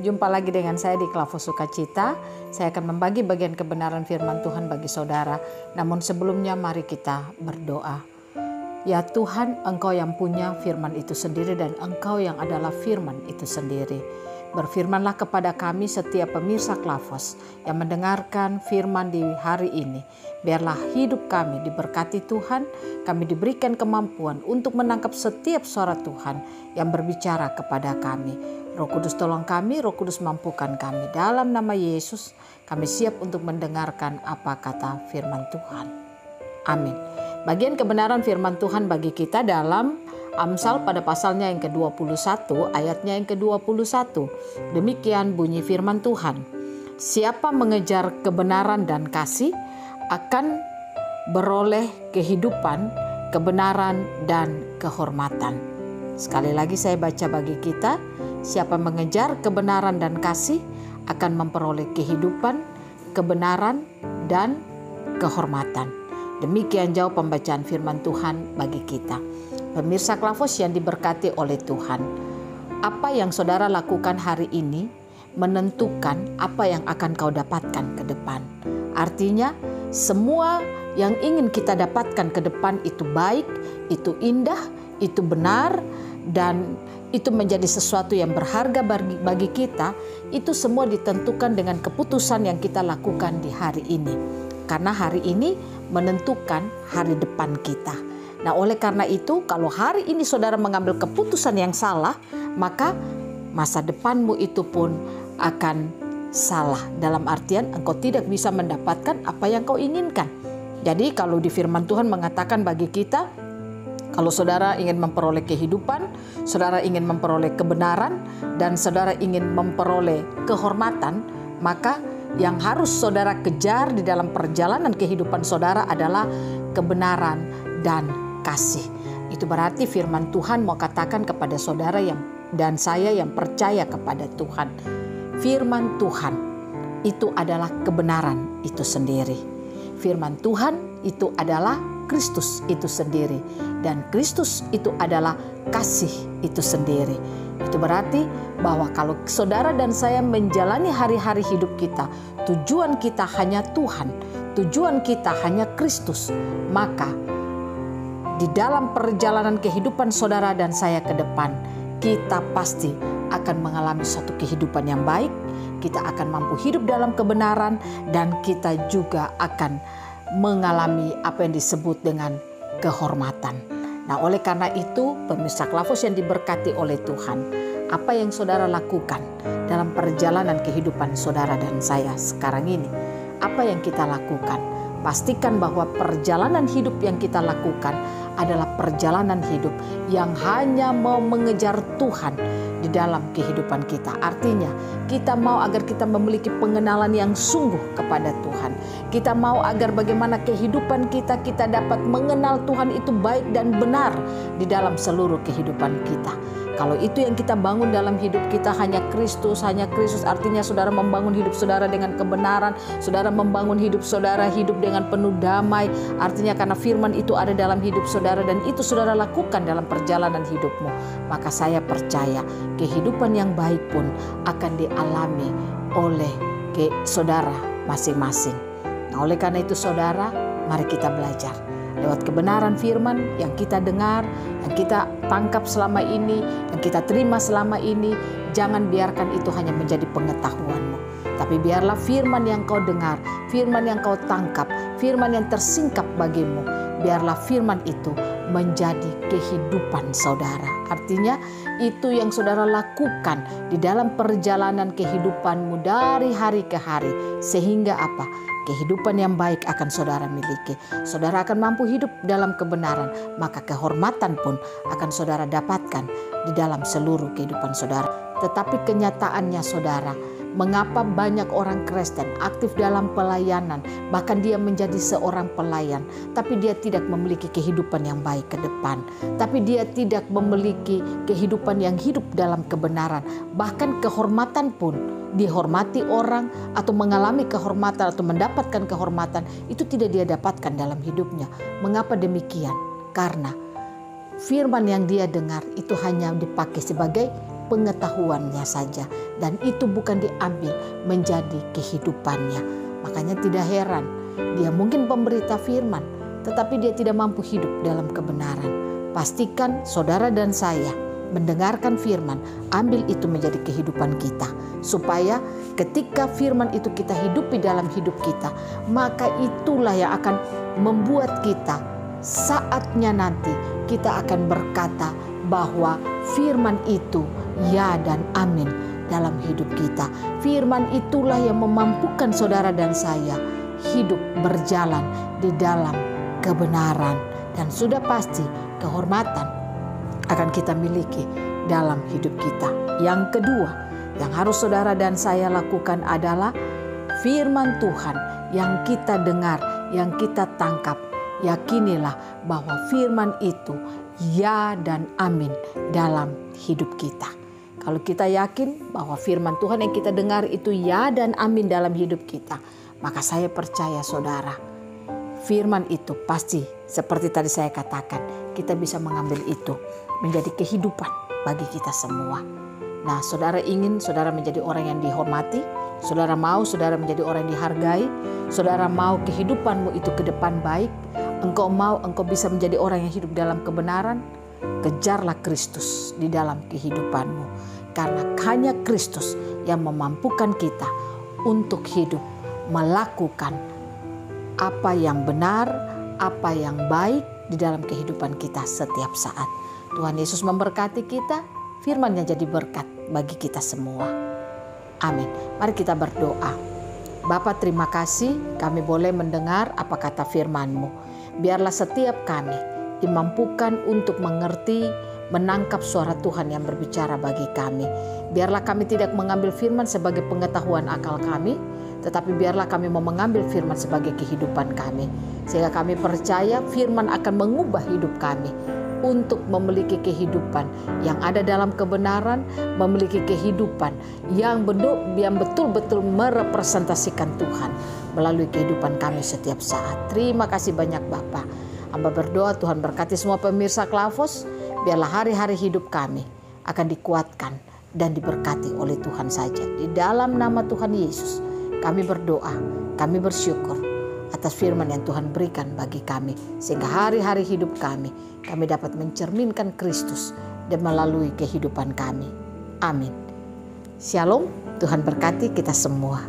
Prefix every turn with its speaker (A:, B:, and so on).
A: Jumpa lagi dengan saya di Klavos Sukacita. Saya akan membagi bagian kebenaran firman Tuhan bagi saudara. Namun sebelumnya mari kita berdoa. Ya Tuhan, Engkau yang punya firman itu sendiri dan Engkau yang adalah firman itu sendiri. Berfirmanlah kepada kami setiap pemirsa Klavos yang mendengarkan firman di hari ini. Biarlah hidup kami diberkati Tuhan, kami diberikan kemampuan untuk menangkap setiap suara Tuhan yang berbicara kepada kami. Roh Kudus tolong kami, Roh Kudus mampukan kami. Dalam nama Yesus kami siap untuk mendengarkan apa kata firman Tuhan. Amin. Bagian kebenaran firman Tuhan bagi kita dalam Amsal pada pasalnya yang ke-21, ayatnya yang ke-21. Demikian bunyi firman Tuhan. Siapa mengejar kebenaran dan kasih akan beroleh kehidupan, kebenaran, dan kehormatan. Sekali lagi saya baca bagi kita. Siapa mengejar kebenaran dan kasih akan memperoleh kehidupan, kebenaran, dan kehormatan. Demikian jauh pembacaan firman Tuhan bagi kita. Pemirsa Klavos yang diberkati oleh Tuhan, apa yang saudara lakukan hari ini menentukan apa yang akan kau dapatkan ke depan. Artinya semua yang ingin kita dapatkan ke depan itu baik, itu indah, itu benar, dan itu menjadi sesuatu yang berharga bagi kita. Itu semua ditentukan dengan keputusan yang kita lakukan di hari ini. Karena hari ini menentukan hari depan kita. Nah, oleh karena itu, kalau hari ini saudara mengambil keputusan yang salah, maka masa depanmu itu pun akan salah. Dalam artian engkau tidak bisa mendapatkan apa yang kau inginkan. Jadi kalau di firman Tuhan mengatakan bagi kita, kalau saudara ingin memperoleh kehidupan, saudara ingin memperoleh kebenaran, dan saudara ingin memperoleh kehormatan, maka yang harus saudara kejar di dalam perjalanan kehidupan saudara adalah kebenaran dan kasih. Itu berarti firman Tuhan mau katakan kepada saudara dan saya yang percaya kepada Tuhan. Firman Tuhan itu adalah kebenaran itu sendiri. Firman Tuhan itu adalah Kristus itu sendiri. Dan Kristus itu adalah kasih itu sendiri. Itu berarti bahwa kalau saudara dan saya menjalani hari-hari hidup kita, tujuan kita hanya Tuhan, tujuan kita hanya Kristus, maka di dalam perjalanan kehidupan saudara dan saya ke depan, kita pasti akan mengalami suatu kehidupan yang baik, kita akan mampu hidup dalam kebenaran, dan kita juga akan mengalami apa yang disebut dengan kehormatan. Nah, oleh karena itu, pemirsa Klavos yang diberkati oleh Tuhan, apa yang saudara lakukan dalam perjalanan kehidupan saudara dan saya sekarang ini? Apa yang kita lakukan? Pastikan bahwa perjalanan hidup yang kita lakukan adalah perjalanan hidup yang hanya mau mengejar Tuhan di dalam kehidupan kita. Artinya kita mau agar kita memiliki pengenalan yang sungguh kepada Tuhan. Kita mau agar bagaimana kehidupan kita dapat mengenal Tuhan itu baik dan benar di dalam seluruh kehidupan kita. Kalau itu yang kita bangun dalam hidup kita hanya Kristus artinya saudara membangun hidup saudara dengan kebenaran, saudara membangun hidup saudara hidup dengan penuh damai, artinya karena firman itu ada dalam hidup saudara dan itu saudara lakukan dalam perjalanan hidupmu, maka saya percaya kehidupan yang baik pun akan dialami oleh saudara masing-masing. Nah, oleh karena itu saudara, mari kita belajar lewat kebenaran firman yang kita dengar, yang kita tangkap selama ini, yang kita terima selama ini. Jangan biarkan itu hanya menjadi pengetahuanmu, tapi biarlah firman yang kau dengar, firman yang kau tangkap, firman yang tersingkap bagimu, biarlah firman itu menjadi kehidupan saudara. Artinya itu yang saudara lakukan di dalam perjalanan kehidupanmu dari hari ke hari, sehingga apa? Kehidupan yang baik akan saudara miliki. Saudara akan mampu hidup dalam kebenaran, maka kehormatan pun akan saudara dapatkan di dalam seluruh kehidupan saudara. Tetapi kenyataannya saudara, mengapa banyak orang Kristen aktif dalam pelayanan, bahkan dia menjadi seorang pelayan, tapi dia tidak memiliki kehidupan yang baik ke depan, tapi dia tidak memiliki kehidupan yang hidup dalam kebenaran, bahkan kehormatan pun, dihormati orang atau mengalami kehormatan atau mendapatkan kehormatan, itu tidak dia dapatkan dalam hidupnya. Mengapa demikian? Karena firman yang dia dengar itu hanya dipakai sebagai pengetahuannya saja, dan itu bukan diambil menjadi kehidupannya. Makanya tidak heran dia mungkin pemberita firman, tetapi dia tidak mampu hidup dalam kebenaran. Pastikan saudara dan saya mendengarkan firman, ambil itu menjadi kehidupan kita, supaya ketika firman itu kita hidupi dalam hidup kita, maka itulah yang akan membuat kita saatnya nanti kita akan berkata bahwa firman itu ya dan amin dalam hidup kita. Firman itulah yang memampukan saudara dan saya hidup berjalan di dalam kebenaran, dan sudah pasti kehormatan akan kita miliki dalam hidup kita. Yang kedua yang harus saudara dan saya lakukan adalah firman Tuhan yang kita dengar, yang kita tangkap. Yakinilah bahwa firman itu ya dan amin dalam hidup kita. Kalau kita yakin bahwa firman Tuhan yang kita dengar itu ya dan amin dalam hidup kita, maka saya percaya saudara, firman itu pasti seperti tadi saya katakan, kita bisa mengambil itu menjadi kehidupan bagi kita semua. Nah, saudara ingin saudara menjadi orang yang dihormati, saudara mau saudara menjadi orang yang dihargai, saudara mau kehidupanmu itu ke depan baik, engkau mau engkau bisa menjadi orang yang hidup dalam kebenaran, kejarlah Kristus di dalam kehidupanmu. Karena hanya Kristus yang memampukan kita untuk hidup melakukan apa yang benar, apa yang baik di dalam kehidupan kita setiap saat. Tuhan Yesus memberkati kita, firman-Nya jadi berkat bagi kita semua. Amin. Mari kita berdoa. Bapa, terima kasih kami boleh mendengar apa kata firman-Mu. Biarlah setiap kami dimampukan untuk mengerti, menangkap suara Tuhan yang berbicara bagi kami. Biarlah kami tidak mengambil firman sebagai pengetahuan akal kami, tetapi biarlah kami mau mengambil firman sebagai kehidupan kami. Sehingga kami percaya firman akan mengubah hidup kami untuk memiliki kehidupan yang ada dalam kebenaran, memiliki kehidupan yang betul-betul merepresentasikan Tuhan melalui kehidupan kami setiap saat. Terima kasih banyak Bapa. Hamba berdoa Tuhan berkati semua pemirsa Klavos, biarlah hari-hari hidup kami akan dikuatkan dan diberkati oleh Tuhan saja. Di dalam nama Tuhan Yesus kami berdoa, kami bersyukur atas firman yang Tuhan berikan bagi kami, sehingga hari-hari hidup kami dapat mencerminkan Kristus dan melalui kehidupan kami. Amin. Shalom, Tuhan berkati kita semua.